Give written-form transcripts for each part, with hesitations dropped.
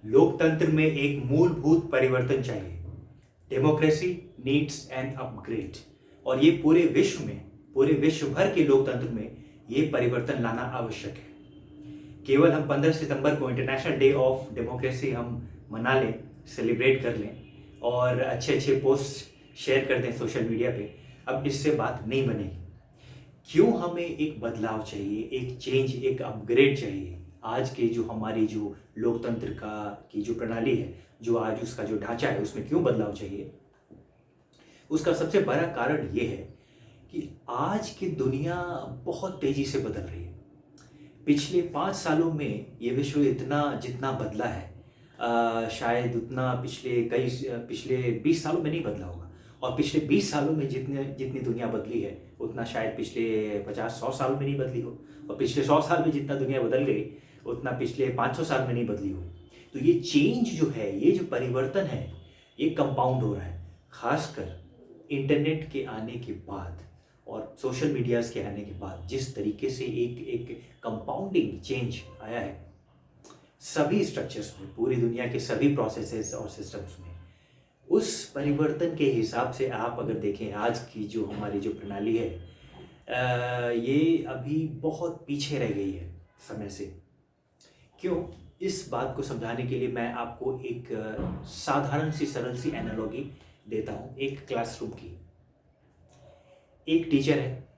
लोकतंत्र में एक मूलभूत परिवर्तन चाहिए। Democracy needs an upgrade. और ये पूरे विश्व भर के लोकतंत्र में ये परिवर्तन लाना आवश्यक है। केवल हम 15 सितंबर को इंटरनेशनल डे ऑफ डेमोक्रेसी हम मना लें, सेलिब्रेट कर लें और अच्छे अच्छे पोस्ट शेयर कर दें सोशल मीडिया पे, अब इससे बात नहीं बनेगी। क्यों हमें एक बदलाव चाहिए, एक चेंज, एक अपग्रेड चाहिए। आज के जो हमारी जो लोकतंत्र का की जो प्रणाली है, जो आज उसका जो ढांचा है, उसमें क्यों बदलाव चाहिए। उसका सबसे बड़ा कारण ये है कि आज की दुनिया बहुत तेजी से बदल रही है। पिछले 5 सालों में ये विश्व इतना जितना बदला है, शायद उतना पिछले 20 सालों में नहीं बदला होगा। और पिछले 20 सालों में जितनी दुनिया बदली है, उतना शायद पिछले 50-100 साल में नहीं बदली हो। और पिछले 100 साल में जितना दुनिया बदल गई, उतना पिछले 500 साल में नहीं बदली हो। तो ये चेंज जो है, ये जो परिवर्तन है, ये कंपाउंड हो रहा है। खासकर इंटरनेट के आने के बाद और सोशल मीडियाज़ के आने के बाद जिस तरीके से एक एक कंपाउंडिंग चेंज आया है सभी स्ट्रक्चर्स में, पूरी दुनिया के सभी प्रोसेसेस और सिस्टम्स में, उस परिवर्तन के हिसाब से आप अगर देखें आज की जो हमारी जो प्रणाली है, ये अभी बहुत पीछे रह गई है समय से। क्यों? इस बात को समझाने के लिए मैं आपको एक साधारण सी सरल सी एनालॉजी देता हूँ। एक क्लासरूम की, एक टीचर है,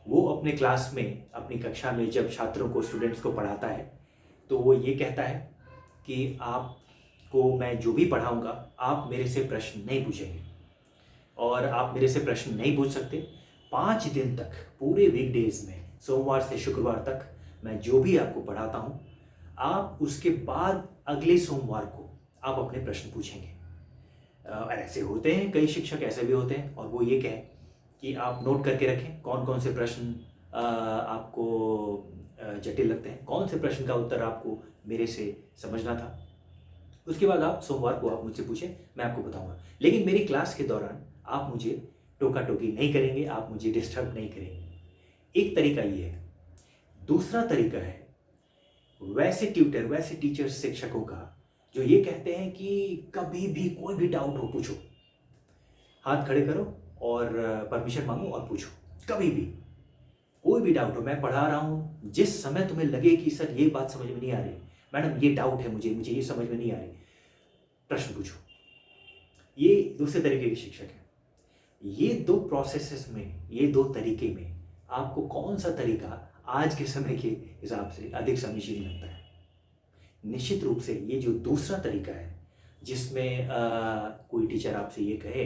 वो अपने क्लास में, अपनी कक्षा में जब छात्रों को, स्टूडेंट्स को पढ़ाता है, तो वो ये कहता है कि आपको मैं जो भी पढ़ाऊँगा, आप मेरे से प्रश्न नहीं पूछेंगे और आप मेरे से प्रश्न नहीं पूछ सकते। 5 दिन तक, पूरे वीकडेज में, सोमवार से शुक्रवार तक मैं जो भी आपको पढ़ाता हूँ, आप उसके बाद अगले सोमवार को आप अपने प्रश्न पूछेंगे। ऐसे होते हैं, कई शिक्षक ऐसे भी होते हैं, और वो ये कहें कि आप नोट करके रखें कौन कौन से प्रश्न आपको जटिल लगते हैं, कौन से प्रश्न का उत्तर आपको मेरे से समझना था। उसके बाद आप सोमवार को आप मुझसे पूछें, मैं आपको बताऊंगा। लेकिन मेरी क्लास के दौरान आप मुझे टोका टोकी नहीं करेंगे, आप मुझे डिस्टर्ब नहीं करेंगे। एक तरीका ये है। दूसरा तरीका है वैसे ट्यूटर, वैसे टीचर, शिक्षकों का, जो ये कहते हैं कि कभी भी कोई भी डाउट हो पूछो, हाथ खड़े करो और परमिशन मांगो और पूछो। कभी भी कोई भी डाउट हो, मैं पढ़ा रहा हूँ, जिस समय तुम्हें लगे कि सर ये बात समझ में नहीं आ रही, मैडम ये डाउट है, मुझे ये समझ में नहीं आ रही, प्रश्न पूछो। ये दूसरे तरीके के शिक्षक हैं। ये दो प्रोसेसेस में, ये दो तरीके में आपको कौन सा तरीका आज के समय के हिसाब से अधिक समीचीन लगता है? निश्चित रूप से ये जो दूसरा तरीका है, जिसमें कोई टीचर आपसे ये कहे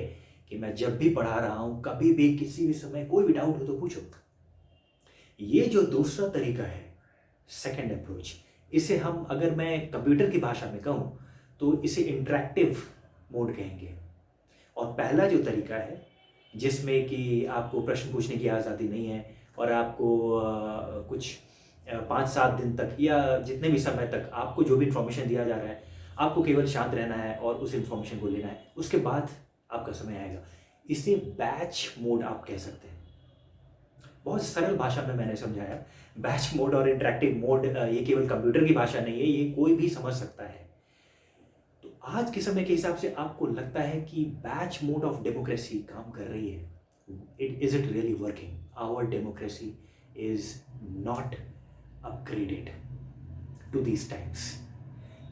कि मैं जब भी पढ़ा रहा हूँ, कभी भी किसी भी समय कोई भी डाउट हो तो पूछो। ये जो दूसरा तरीका है, सेकंड अप्रोच, इसे हम, अगर मैं कंप्यूटर की भाषा में कहूँ तो इसे इंटरैक्टिव मोड कहेंगे। और पहला जो तरीका है, जिसमें कि आपको प्रश्न पूछने की आज़ादी नहीं है और आपको कुछ 5-7 दिन तक या जितने भी समय तक आपको जो भी इंफॉर्मेशन दिया जा रहा है, आपको केवल शांत रहना है और उस इंफॉर्मेशन को लेना है। उसके बाद आपका समय आएगा। इसे बैच मोड आप कह सकते हैं। बहुत सरल भाषा में मैंने समझाया। बैच मोड और इंटरैक्टिव मोड, ये केवल कंप्यूटर की भाषा नहीं है, ये कोई भी समझ सकता है। तो आज के समय के हिसाब से आपको लगता है कि बैच मोड ऑफ डेमोक्रेसी काम कर रही है? Is it really working? Our democracy is not upgraded to these times.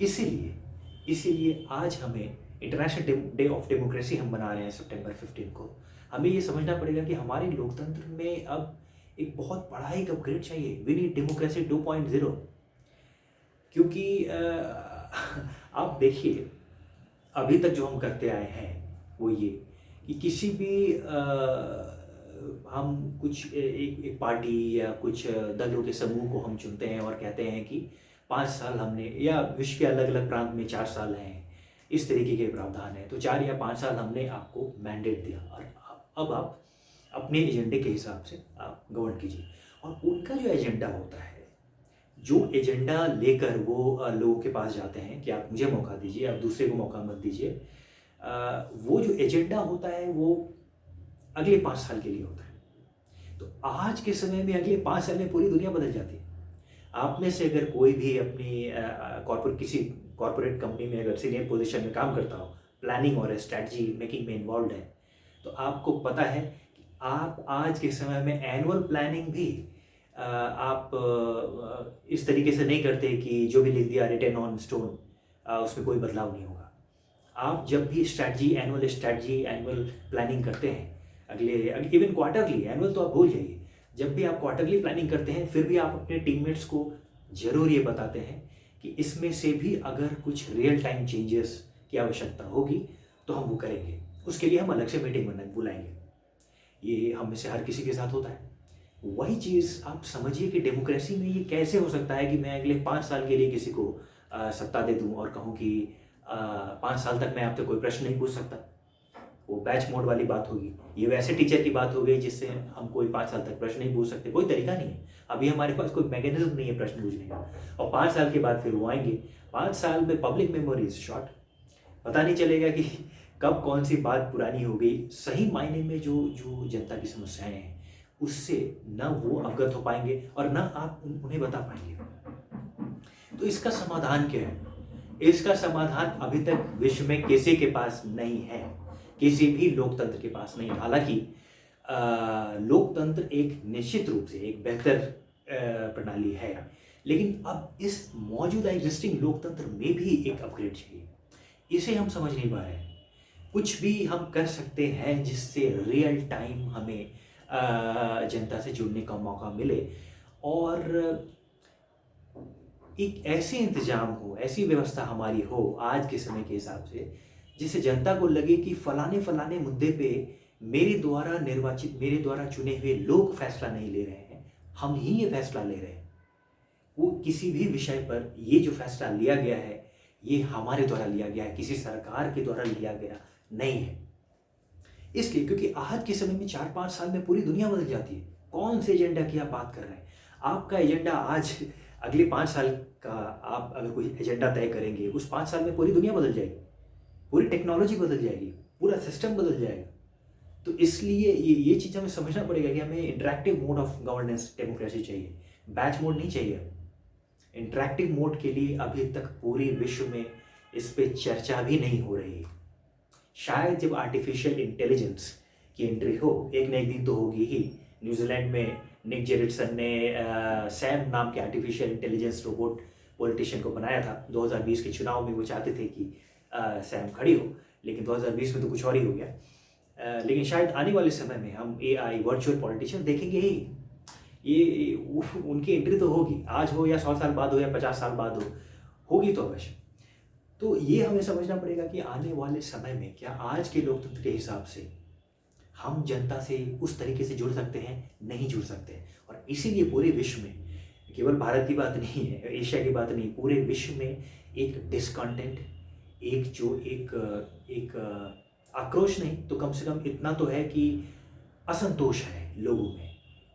इसीलिए आज हमें इंटरनेशनल डे ऑफ डेमोक्रेसी हम मना रहे हैं सितंबर 15 को। हमें ये समझना पड़ेगा कि हमारे लोकतंत्र में अब एक बहुत बड़ा एक अपग्रेड चाहिए। We need democracy 2.0। क्योंकि आप देखिए, अभी तक जो हम करते आए हैं वो ये कि किसी भी हम कुछ एक पार्टी या कुछ दलों के समूह को हम चुनते हैं और कहते हैं कि 5 साल हमने, या विश्व के अलग अलग प्रांत में 4 साल हैं, इस तरीके के प्रावधान है, तो 4 या 5 साल हमने आपको मैंडेट दिया और अब आप अपने एजेंडे के हिसाब से आप गवर्न कीजिए। और उनका जो एजेंडा होता है, जो एजेंडा लेकर वो लोगों के पास जाते हैं कि आप मुझे मौका दीजिए, आप दूसरे को मौका मत दीजिए, वो जो एजेंडा होता है वो अगले 5 साल के लिए होता है। तो आज के समय में अगले 5 साल में पूरी दुनिया बदल जाती है। आप में से अगर कोई भी अपनी कॉर्पोरेट, किसी कॉर्पोरेट कंपनी में अगर सीनियर पोजीशन में काम करता हो, प्लानिंग और स्ट्रैटेजी मेकिंग में इन्वॉल्व है, तो आपको पता है कि आप आज के समय में एनुअल प्लानिंग भी आप इस तरीके से नहीं करते कि जो भी लिख दिया रिटन ऑन स्टोन, उसमें कोई बदलाव नहीं होगा। आप जब भी स्ट्रैटेजी, एनुअल प्लानिंग करते हैं, अगले इवन क्वार्टरली, एनुअल तो आप भूल जाइए, जब भी आप क्वार्टरली प्लानिंग करते हैं, फिर भी आप अपने टीममेट्स को ज़रूर ये बताते हैं कि इसमें से भी अगर कुछ रियल टाइम चेंजेस की आवश्यकता होगी तो हम वो करेंगे, उसके लिए हम अलग से मीटिंग बुलाएंगे। ये हम में से हर किसी के साथ होता है। वही चीज़ आप समझिए कि डेमोक्रेसी में ये कैसे हो सकता है कि मैं अगले 5 साल के लिए किसी को सत्ता दे दूं और कहूं कि 5 साल तक मैं आपसे कोई प्रश्न नहीं पूछ सकता। वो बैच मोड वाली बात होगी। ये वैसे टीचर की बात हो गई जिससे हम कोई 5 साल तक प्रश्न नहीं पूछ सकते, कोई तरीका नहीं है। अभी हमारे पास कोई मैकेनिज्म नहीं है प्रश्न पूछने का, और 5 साल के बाद फिर वो आएंगे। 5 साल में पब्लिक मेमोरी इज शॉर्ट, पता नहीं चलेगा कि कब कौन सी बात पुरानी हो गई। सही मायने में जो जो जनता की समस्याएं हैं उससे न वो अवगत हो पाएंगे और न आप उन्हें बता पाएंगे। तो इसका समाधान क्या है? इसका समाधान अभी तक विश्व में किसी के पास नहीं है, किसी भी लोकतंत्र के पास नहीं। हालांकि लोकतंत्र एक निश्चित रूप से एक बेहतर प्रणाली है, लेकिन अब इस मौजूदा एग्जिस्टिंग लोकतंत्र में भी एक अपग्रेड चाहिए। इसे हम समझ नहीं पा रहे हैं। कुछ भी हम कर सकते हैं जिससे रियल टाइम हमें जनता से जुड़ने का मौका मिले, और एक ऐसे इंतजाम हो, ऐसी व्यवस्था हमारी हो आज के समय के हिसाब से, जिससे जनता को लगे कि फलाने फलाने मुद्दे पे मेरे द्वारा चुने हुए लोग फैसला नहीं ले रहे हैं, हम ही ये फैसला ले रहे हैं। वो किसी भी विषय पर ये जो फैसला लिया गया है ये हमारे द्वारा लिया गया है, किसी सरकार के द्वारा लिया गया नहीं है। इसलिए क्योंकि आज के समय में 4-5 साल में पूरी दुनिया बदल जाती है। कौन से एजेंडा की आप बात कर रहे हैं? आपका एजेंडा आज अगले 5 साल का आप अगर कोई एजेंडा तय करेंगे, उस 5 साल में पूरी दुनिया बदल जाएगी, पूरी टेक्नोलॉजी बदल जाएगी, पूरा सिस्टम बदल जाएगा। तो इसलिए ये चीज़ हमें समझना पड़ेगा कि हमें interactive mode of governance democracy चाहिए, बैच मोड नहीं चाहिए। इंटरैक्टिव मोड के लिए अभी तक पूरे विश्व में इस पे चर्चा भी नहीं हो रही। शायद जब आर्टिफिशियल इंटेलिजेंस की एंट्री हो, एक न एक दिन तो होगी ही। न्यूजीलैंड में निक जेरिटसन ने सैम नाम के आर्टिफिशियल इंटेलिजेंस रोबोट पॉलिटिशियन को बनाया था। 2020 के चुनाव में वो चाहते थे कि सैम खड़ी हो, लेकिन 2020 में तो कुछ और ही हो गया। लेकिन शायद आने वाले समय में हम AI वर्चुअल पॉलिटिशियन देखेंगे ही। ये उनकी एंट्री तो होगी, आज हो या 100 साल बाद हो या 50 साल बाद हो, होगी तो अवश्य। तो ये हमें समझना पड़ेगा कि आने वाले समय में क्या आज के लोकतंत्र के हिसाब से हम जनता से उस तरीके से जुड़ सकते हैं? नहीं जुड़ सकते। और इसीलिए पूरे विश्व में, केवल भारत की बात नहीं है, एशिया की बात नहीं, पूरे विश्व में एक डिसकंटेंट, एक आक्रोश नहीं तो कम से कम इतना तो है कि असंतोष है लोगों में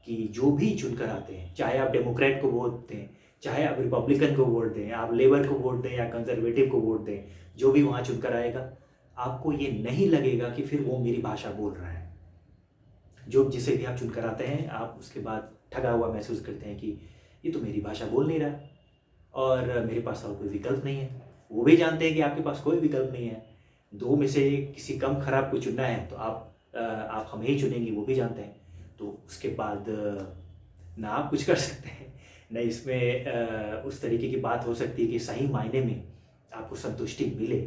कि जो भी चुनकर आते हैं, चाहे आप डेमोक्रेट को वोट दें, चाहे आप रिपब्लिकन को वोट दें, आप लेबर को वोट दें या कंजर्वेटिव को वोट दें, जो भी वहाँ चुनकर आएगा, आपको ये नहीं लगेगा कि फिर वो मेरी भाषा बोल रहा है। जो जिसे भी आप चुनकर आते हैं, आप उसके बाद ठगा हुआ महसूस करते हैं कि ये तो मेरी भाषा बोल नहीं रहा और मेरे पास और कोई विकल्प नहीं है। वो भी जानते हैं कि आपके पास कोई विकल्प नहीं है। 2 में से किसी कम खराब को चुनना है तो आप हमें ही चुनेंगे, वो भी जानते हैं। तो उसके बाद ना आप कुछ कर सकते हैं, न इसमें उस तरीके की बात हो सकती है कि सही मायने में आपको संतुष्टि मिले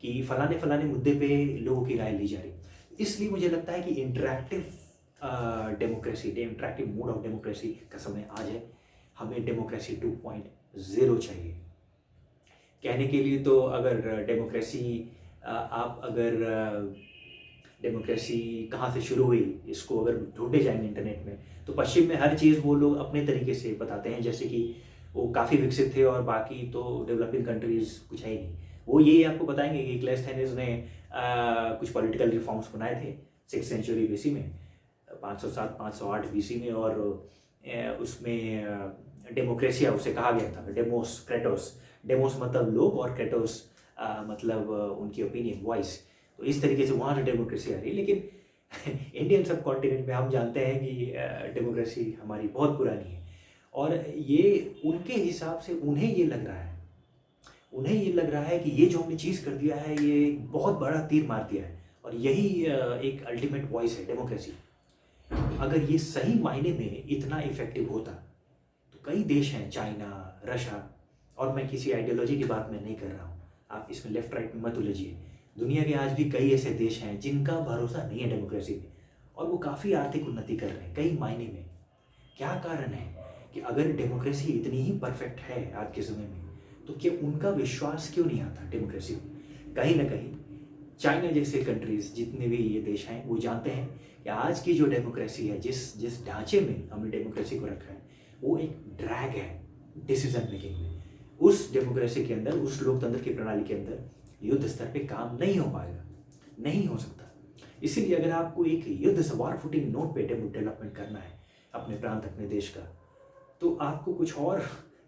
कि फलाने मुद्दे पे लोगों की राय ली जा रही। इसलिए मुझे लगता है कि इंटरैक्टिव मोड ऑफ डेमोक्रेसी का समय आज है। हमें डेमोक्रेसी 2.0 चाहिए। कहने के लिए तो अगर डेमोक्रेसी कहाँ से शुरू हुई, इसको अगर ढूंढे जाएंगे इंटरनेट में, तो पश्चिम में हर चीज़ वो लोग अपने तरीके से बताते हैं, जैसे कि वो काफ़ी विकसित थे और बाकी तो डेवलपिंग कंट्रीज़ कुछ है ही नहीं। वो ये आपको बताएंगे कि क्लेस्थेनिस ने कुछ पॉलिटिकल रिफॉर्म्स बनाए थे 6th सेंचुरी BC में, 507-508 BC में, और उसमें डेमोक्रेसिया उसे कहा गया था, डेमोस मतलब लोग और क्रेटोस मतलब उनकी ओपिनियन, वॉइस। तो इस तरीके से वहाँ से डेमोक्रेसी आ रही है। लेकिन इंडियन सब कॉन्टिनेंट में हम जानते हैं कि डेमोक्रेसी हमारी बहुत पुरानी है, और ये उनके हिसाब से उन्हें ये लग रहा है, उन्हें ये लग रहा है कि ये जो हमने चीज़ कर दिया है ये एक बहुत बड़ा तीर मार दिया है, और यही एक अल्टीमेट वॉइस है डेमोक्रेसी। अगर ये सही मायने में इतना इफेक्टिव होता तो कई देश हैं, चाइना, रशिया, और मैं किसी आइडियोलॉजी की बात मैं नहीं कर रहा हूँ, आप इसमें लेफ्ट राइट में मत उलझिए। दुनिया के आज भी कई ऐसे देश हैं जिनका भरोसा नहीं है डेमोक्रेसी पे, और वो काफ़ी आर्थिक उन्नति कर रहे हैं कई मायने में। क्या कारण है कि अगर डेमोक्रेसी इतनी ही परफेक्ट है आज के समय में, तो क्या उनका विश्वास क्यों नहीं आता डेमोक्रेसी में? कहीं ना कहीं चाइना जैसे कंट्रीज, जितने भी ये देश हैं, वो जानते हैं कि आज की जो डेमोक्रेसी है, जिस जिस ढांचे में हमने डेमोक्रेसी को रखा है, वो एक ड्रैग है डिसीजन मेकिंग में। उस डेमोक्रेसी के अंदर, उस लोकतंत्र की प्रणाली के अंदर युद्ध स्तर पे काम नहीं हो पाएगा, नहीं हो सकता। इसीलिए अगर आपको एक युद्ध सवार फुटिंग नोट पे डेवलपमेंट करना है अपने प्रांत, अपने देश का, तो आपको कुछ और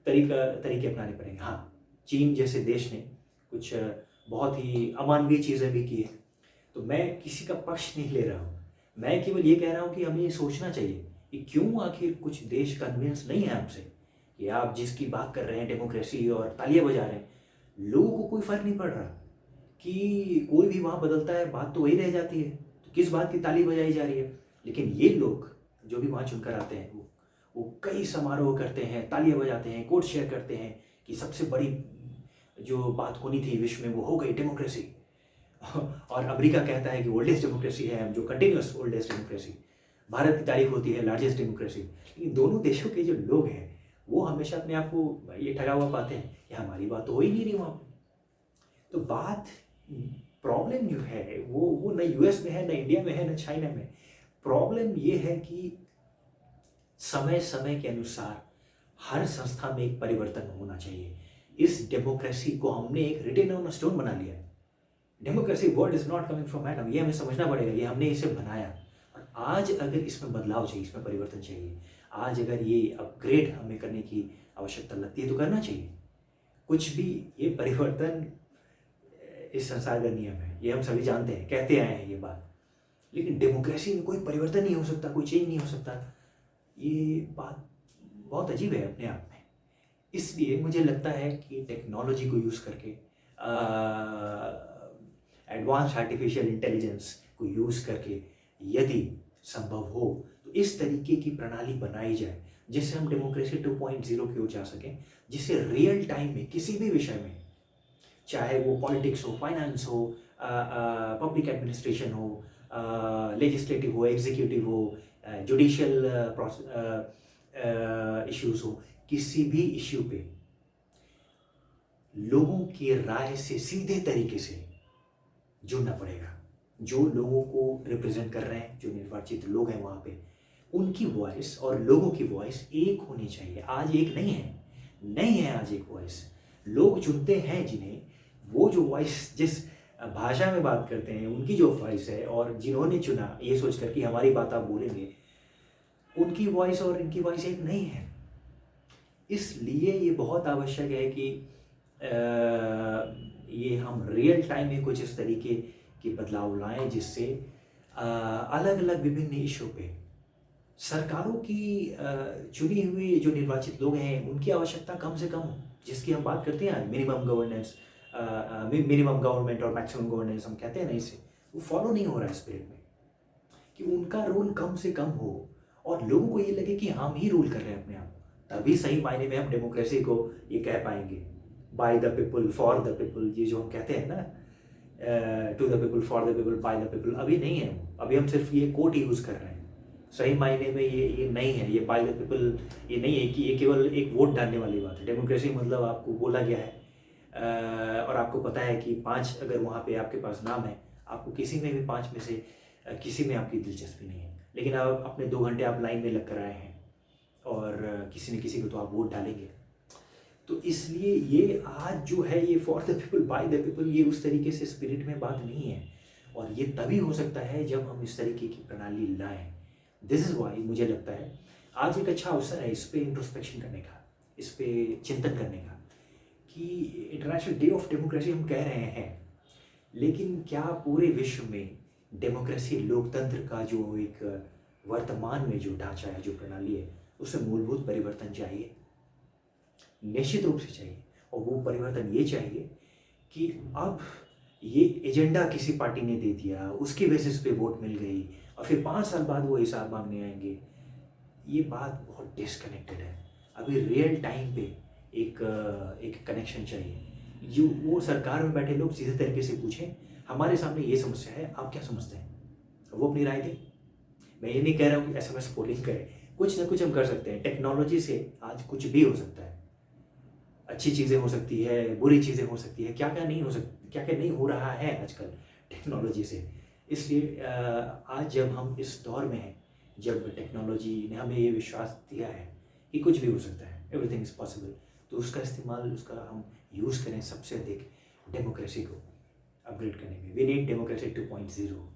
तरीके अपनाने पड़ेंगे। हाँ, चीन जैसे देश ने कुछ बहुत ही अमानवीय चीज़ें भी की है, तो मैं किसी का पक्ष नहीं ले रहा हूँ, मैं केवल ये कह रहा हूँ कि हमें ये सोचना चाहिए कि क्यों आखिर कुछ देश कन्विंस नहीं है हमसे कि आप जिसकी बात कर रहे हैं डेमोक्रेसी और तालियां बजा रहे हैं, लोगों को कोई फर्क नहीं पड़ रहा कि कोई भी वहाँ बदलता है, बात तो वही रह जाती है, तो किस बात की ताली बजाई जा रही है। लेकिन ये लोग जो भी वहाँ चुनकर आते हैं, वो कई समारोह करते हैं, तालियां बजाते हैं, कोट शेयर करते हैं कि सबसे बड़ी जो बात होनी थी विश्व में वो हो गई, डेमोक्रेसी। और अमेरिका कहता है कि ओल्डेस्ट डेमोक्रेसी है, जो कंटिन्यूस ओल्डेस्ट डेमोक्रेसी। भारत की तारीफ होती है लार्जेस्ट डेमोक्रेसी। लेकिन दोनों देशों के जो लोग हैं वो हमेशा अपने आप को ये ठगा हुआ पाते हैं कि हमारी बात तो हो ही नहीं रही वहाँ पे। तो बात, प्रॉब्लम जो है वो न यूएस में है, न इंडिया में है, न चाइना में। प्रॉब्लम ये है कि समय समय के अनुसार हर संस्था में एक परिवर्तन होना चाहिए। इस डेमोक्रेसी को हमने एक रिटन ऑन स्टोन बना लिया है। Democracy word is not coming from atom, ये हमें समझना पड़ेगा, ये हमने इसे बनाया। और आज अगर इसमें बदलाव चाहिए, इसमें परिवर्तन चाहिए, आज अगर ये अपग्रेड हमें करने की आवश्यकता लगती है तो करना चाहिए। कुछ भी, ये परिवर्तन इस संसार का नियम है, ये हम सभी जानते हैं, कहते आए हैं ये बात। लेकिन डेमोक्रेसी में कोई परिवर्तन नहीं हो सकता, कोई चेंज नहीं हो सकता, ये बात बहुत अजीब है अपने आप में। इसलिए मुझे लगता है कि टेक्नोलॉजी को यूज़ करके, एडवांस आर्टिफिशियल इंटेलिजेंस को यूज़ करके यदि संभव हो तो इस तरीके की प्रणाली बनाई जाए जिससे हम डेमोक्रेसी 2.0 की ओर जा सकें, जिससे रियल टाइम में किसी भी विषय में, चाहे वो पॉलिटिक्स हो, फाइनेंस हो, पब्लिक एडमिनिस्ट्रेशन हो, लेजिस्लेटिव हो, एग्जीक्यूटिव हो, जुडिशियल इश्यूज हो, किसी भी इश्यू पे लोगों की राय से सीधे तरीके से जुड़ना पड़ेगा। जो लोगों को रिप्रेजेंट कर रहे हैं, जो निर्वाचित लोग हैं वहाँ पे, उनकी वॉइस और लोगों की वॉइस एक होनी चाहिए। आज एक नहीं है, नहीं है आज एक वॉइस। लोग चुनते हैं जिन्हें, वो जो वॉइस जिस भाषा में बात करते हैं उनकी जो वॉइस है, और जिन्होंने चुना ये सोचकर कि हमारी बात आप बोलेंगे, उनकी वॉइस और इनकी वॉइस एक नहीं है। इसलिए ये बहुत आवश्यक है कि ये हम रियल टाइम में कुछ इस तरीके के बदलाव लाएं जिससे अलग अलग विभिन्न इशू पे सरकारों की चुनी हुई जो निर्वाचित लोग हैं उनकी आवश्यकता कम से कम हो। जिसकी हम बात करते हैं मिनिमम गवर्नेंस, मिनिमम गवर्नमेंट और मैक्सिमम गवर्नेंस हम कहते हैं ना, इसे वो फॉलो नहीं हो रहा है स्पिरिट में, कि उनका रोल कम से कम हो और लोगों को ये लगे कि हम ही रूल कर रहे हैं अपने आप। तभी सही मायने में हम डेमोक्रेसी को ये कह पाएंगे, by the people for the people, ये जो हम कहते हैं ना, to the people for the people by the people, अभी नहीं है। अभी हम सिर्फ ये कोट यूज़ कर रहे हैं। सही मायने में ये नहीं है, ये बाय द पीपल ये नहीं है कि ये केवल एक वोट डालने वाली बात है। डेमोक्रेसी मतलब आपको बोला गया है और आपको पता है कि 5 अगर वहाँ पे आपके पास नाम है, आपको किसी में भी 5 में से किसी में आपकी दिलचस्पी नहीं है, लेकिन आप अपने 2 घंटे आप लाइन में लग कर आए हैं और किसी न किसी को तो आप वोट डालेंगे। तो इसलिए ये आज जो है ये for the people by the people, ये उस तरीके से स्पिरिट में बात नहीं है, और ये तभी हो सकता है जब हम इस तरीके की प्रणाली लाएं। दिस इज़ वाई मुझे लगता है आज एक अच्छा अवसर है इस पे इंट्रोस्पेक्शन करने का, इस पे चिंतन करने का, कि इंटरनेशनल डे ऑफ डेमोक्रेसी हम कह रहे हैं, लेकिन क्या पूरे विश्व में डेमोक्रेसी, लोकतंत्र का जो एक वर्तमान में जो ढांचा है, जो प्रणाली है, उसमें मूलभूत परिवर्तन चाहिए? निश्चित रूप से चाहिए। और वो परिवर्तन ये चाहिए कि अब ये एजेंडा किसी पार्टी ने दे दिया, उसकी बेसिस पे वोट मिल गई और फिर 5 साल बाद वो हिसाब मांगने आएंगे। ये बात बहुत डिस्कनेक्टेड है। अभी रियल टाइम पे एक कनेक्शन चाहिए। जो वो सरकार में बैठे लोग सीधे तरीके से पूछें, हमारे सामने ये समस्या है, आप क्या समझते हैं? वो अपनी राय दें। मैं ये नहीं कह रहा हूँ कि एसएमएस पोलिंग करें, कुछ ना कुछ हम कर सकते हैं। टेक्नोलॉजी से आज कुछ भी हो सकता है। अच्छी चीज़ें हो सकती है, बुरी चीज़ें हो सकती है, क्या क्या नहीं हो सकती, क्या क्या नहीं हो रहा है आजकल टेक्नोलॉजी से। इसलिए आज जब हम इस दौर में हैं, जब टेक्नोलॉजी ने हमें ये विश्वास दिया है कि कुछ भी हो सकता है, एवरीथिंग इज़ पॉसिबल, तो उसका इस्तेमाल, उसका हम यूज़ करें सबसे अधिक डेमोक्रेसी को अपग्रेड करने में। We need democracy 2.0।